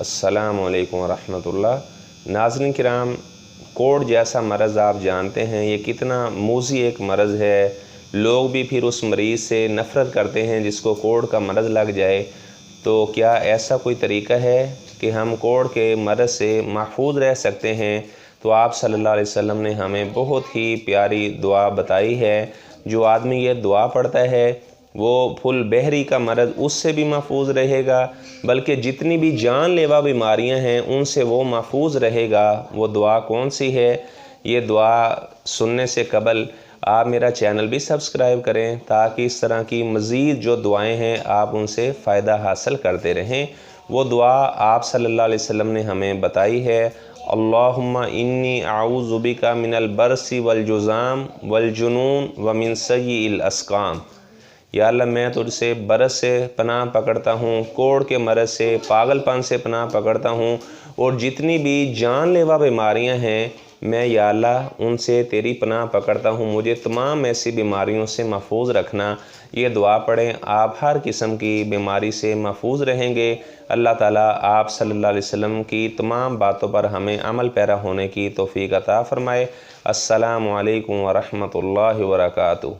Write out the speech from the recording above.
अस्सलामु अलैकुम रहमतुल्लाह। नाज़रीन किराम, कोढ़ जैसा मरज़ आप जानते हैं ये कितना मूज़ी एक मरज़ है। लोग भी फिर उस मरीज़ से नफ़रत करते हैं जिसको कोढ़ का मरज़ लग जाए। तो क्या ऐसा कोई तरीक़ा है कि हम कोढ़ के मरज़ से महफूज रह सकते हैं? तो आप सल्लल्लाहु अलैहि वसल्लम ने हमें बहुत ही प्यारी दुआ बताई है। जो आदमी ये दुआ पढ़ता है वो फुल बहरी का मरज़ उससे भी महफूज रहेगा, बल्कि जितनी भी जानलेवा बीमारियां हैं उनसे वो महफूज रहेगा। वो दुआ कौन सी है? ये दुआ सुनने से कबल आप मेरा चैनल भी सब्सक्राइब करें ताकि इस तरह की मज़ीद जो दुआएं हैं आप उनसे फ़ायदा हासिल करते रहें। वो दुआ आप सल्लल्लाहु अलैहि वसल्लम ने हमें बताई है। अल्लाहुम्मा इन्नी आऊज़ु बिका मिनल बरसी वल जुज़ाम वल जुनून व मिन सय्यिल अस्क़ाम। या अल्लाह, मैं तुझसे बरस से पनाह पकड़ता हूँ, कोढ़ के मरज़ से, पागलपन से पनाह पकड़ता हूँ, और जितनी भी जानलेवा बीमारियाँ हैं मैं या अल्लाह उनसे तेरी पनाह पकड़ता हूँ। मुझे तमाम ऐसी बीमारियों से महफूज रखना। ये दुआ पढ़ें, आप हर किस्म की बीमारी से महफूज रहेंगे। अल्लाह ताला आप सल्लल्लाहु अलैहि वसल्लम की तमाम बातों पर हमें अमल पैरा होने की तौफ़ीक़ अता फ़रमाए। अस्सलामु अलैकुम व रहमतुल्लाहि व बरकातुहू।